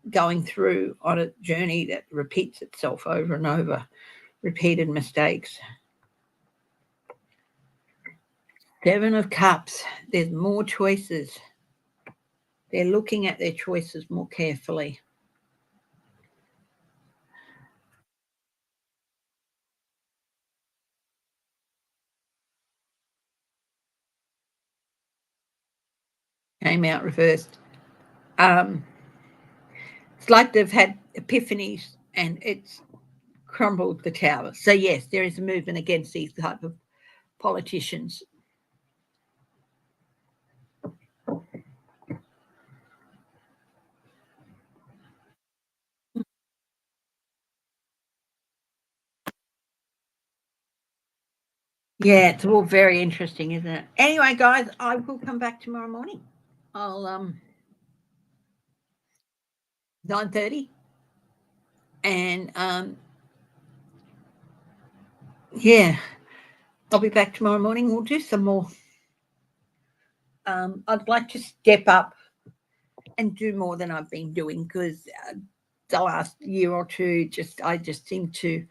going through on a journey that repeats itself over and over, repeated mistakes. 7 of Cups. There's more choices. They're looking at their choices more carefully. Came out reversed. It's like they've had epiphanies and it's crumbled the tower. So yes, there is a movement against these type of politicians. Yeah, it's all very interesting, isn't it? Anyway, guys, I will come back tomorrow morning. I'll 9:30, and yeah, I'll be back tomorrow morning. We'll do some more. I'd like to step up and do more than I've been doing, because the last year or two, I just seem to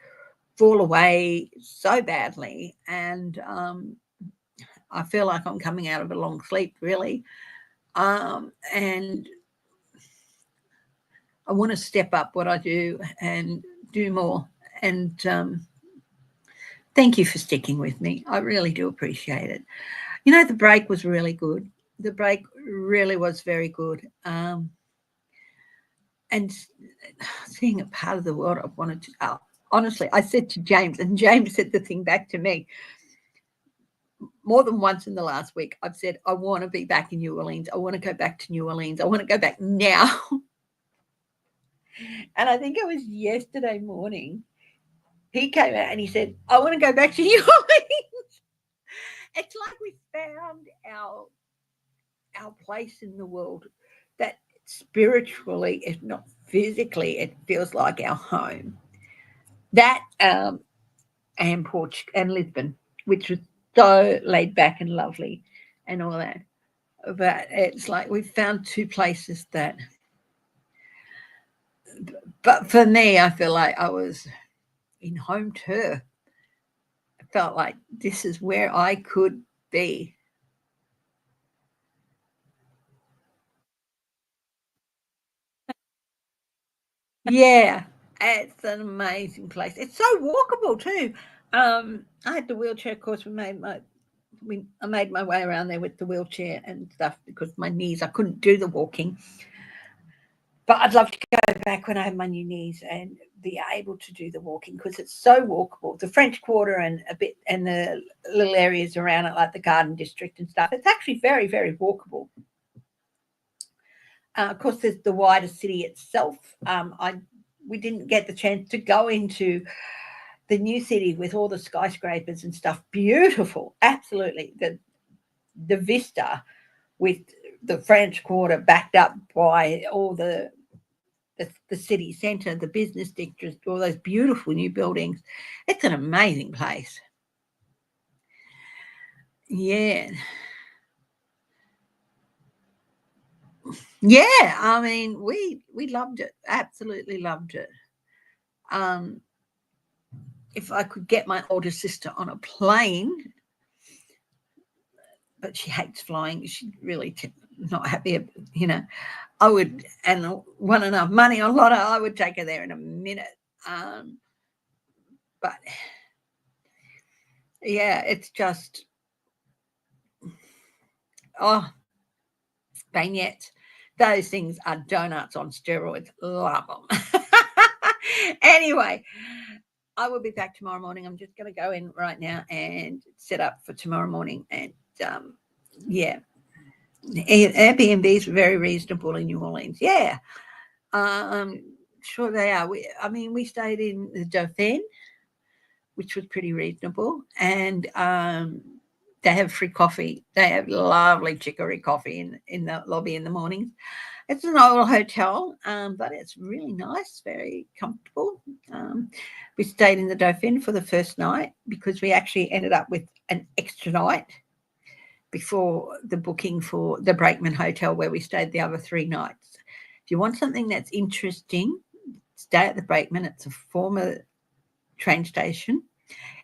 fall away so badly, and I feel like I'm coming out of a long sleep, really, and I want to step up what I do and do more. And thank you for sticking with me. I really do appreciate it. The break was really good. The break really was very good. And seeing a part of the world I wanted to. Honestly, I said to James, and James said the thing back to me. More than once in the last week, I've said, I want to be back in New Orleans. I want to go back to New Orleans. I want to go back now. And I think it was yesterday morning, he came out and he said, I want to go back to New Orleans. It's like we found our place in the world, that spiritually, if not physically, it feels like our home. That and Lisbon, which was so laid back and lovely and all that. But it's like we found 2 places that, but for me, I feel like I was in home turf. I felt like this is where I could be. Yeah, it's an amazing place. It's so walkable too. I had the wheelchair course. I made my way around there with the wheelchair and stuff, because my knees, I couldn't do the walking. But I'd love to go back when I have my new knees and be able to do the walking, because it's so walkable. The French Quarter and a bit, and the little areas around it, like the Garden District and stuff, it's actually very, very walkable. Of course, there's the wider city itself. We didn't get the chance to go into the new city with all the skyscrapers and stuff. Beautiful, absolutely. The vista with the French Quarter backed up by all the city centre, the business district, all those beautiful new buildings. It's an amazing place. Yeah. Yeah, I mean, we loved it, absolutely loved it. Um, if I could get my older sister on a plane, but she hates flying. She really not happy, you know. I would, and won enough money on lotto, I would take her there in a minute. But yeah, it's just oh, bagnettes. Those things are donuts on steroids. Love them. Anyway, I will be back tomorrow morning. I'm just going to go in right now and set up for tomorrow morning. And yeah, Airbnbs are very reasonable in New Orleans. Yeah, sure they are. I mean, we stayed in the Dauphin, which was pretty reasonable, and they have free coffee. They have lovely chicory coffee in the lobby in the mornings. It's an old hotel, but it's really nice, very comfortable. We stayed in the Dauphin for the first night because we actually ended up with an extra night before the booking for the Brakeman Hotel where we stayed the other 3 nights. If you want something that's interesting, stay at the Brakeman. It's a former train station.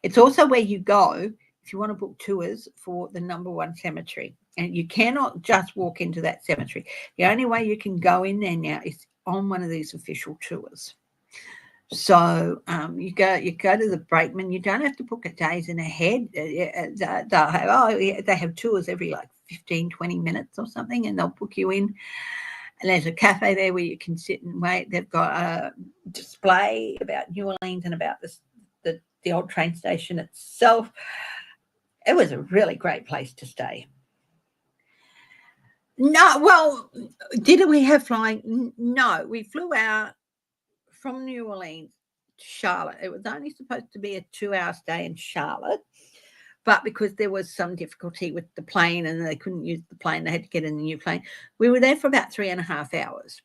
It's also where you go if you want to book tours for the number 1 cemetery. And you cannot just walk into that cemetery. The only way you can go in there now is on one of these official tours. So you go to the Brakeman. You don't have to book it days in ahead. They have tours every like 15, 20 minutes or something, and they'll book you in. And there's a cafe there where you can sit and wait. They've got a display about New Orleans and about the old train station itself. It was a really great place to stay. No, well, did we have flying? No, we flew out from New Orleans to Charlotte. It was only supposed to be a 2-hour stay in Charlotte, but because there was some difficulty with the plane and they couldn't use the plane, they had to get in the new plane. We were there for about 3.5 hours.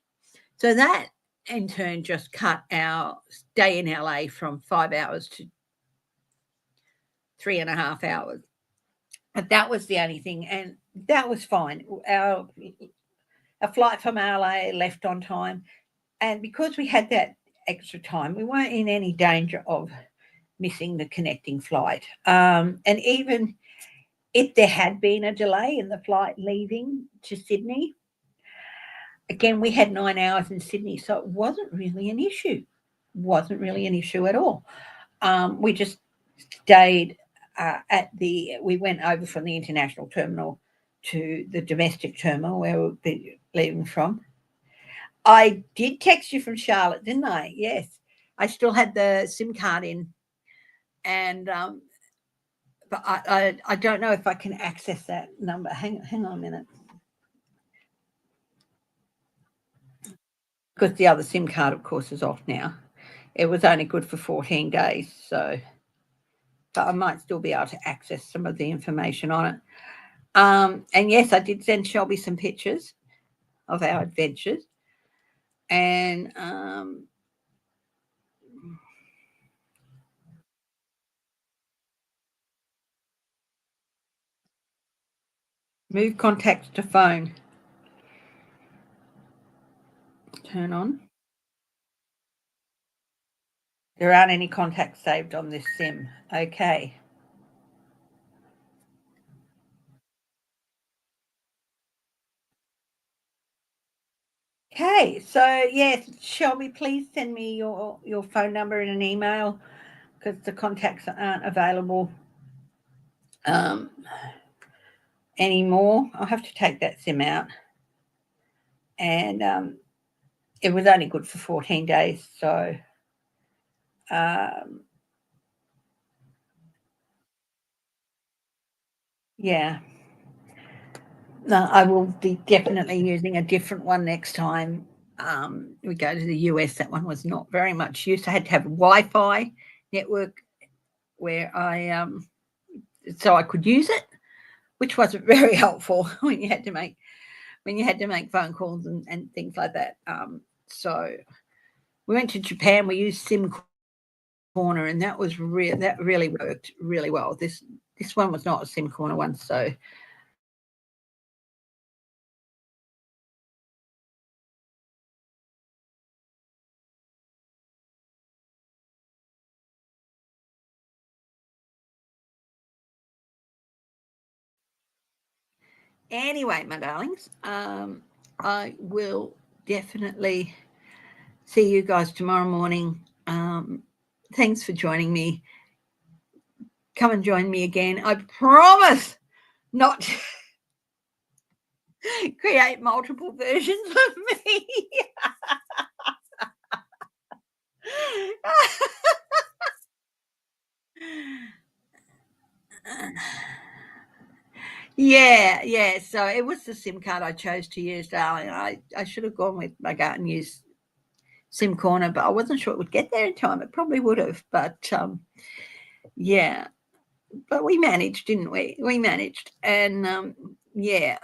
So that in turn just cut our stay in LA from 5 hours to 3.5 hours. But that was the only thing, and that was fine. Our flight from LA left on time, and because we had that extra time, we weren't in any danger of missing the connecting flight. And even if there had been a delay in the flight leaving to Sydney, again, we had 9 hours in Sydney, so it wasn't really an issue. Wasn't really an issue at all. We just stayed we went over from the international terminal to the domestic terminal where we'll be leaving from. I did text you from Charlotte, didn't I? Yes. I still had the SIM card in, and but I don't know if I can access that number. Hang on a minute. Because the other SIM card, of course, is off now. It was only good for 14 days, so but I might still be able to access some of the information on it. And yes, I did send Shelby some pictures of our adventures. And move contacts to phone. Turn on. There aren't any contacts saved on this SIM. Okay. Okay, so yes, Shelby, please send me your phone number and an email because the contacts aren't available anymore. I'll have to take that SIM out, and it was only good for 14 days, so yeah. No, I will be definitely using a different one next time we go to the US. That one was not very much use. I had to have a Wi-Fi network where so I could use it, which wasn't very helpful when you had to make phone calls and things like that. So we went to Japan. We used SIM Corner, and that really worked really well. This one was not a SIM Corner one, so Anyway, my darlings, I will definitely see you guys tomorrow morning. Thanks for joining me. Come and join me again. I promise not to create multiple versions of me. Yeah. So it was the SIM card I chose to use, darling. I should have gone with my gut and used SIM Corner, but I wasn't sure it would get there in time. It probably would have, but yeah. But we managed, didn't we? We managed, and yeah.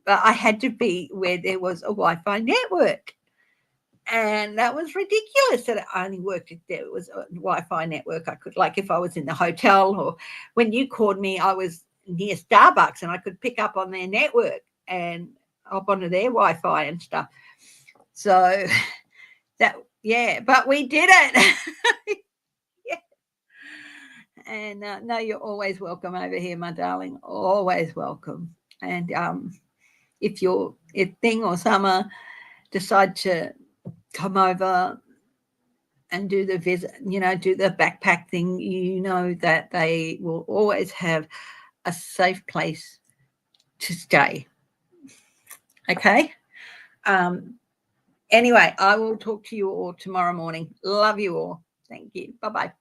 But I had to be where there was a Wi-Fi network, and that was ridiculous that it only worked if there was a Wi-Fi network. I could, like, if I was in the hotel or when you called me, I was near Starbucks and I could pick up on their network and hop onto their Wi-Fi and stuff. So that, yeah, but we did it. Yeah. And no, you're always welcome over here, my darling. Always welcome. And if Thing or Summer decide to come over and do the visit, do the backpack thing, that they will always have a safe place to stay. Okay. Anyway, I will talk to you all tomorrow morning. Love you all. Thank you. Bye-bye.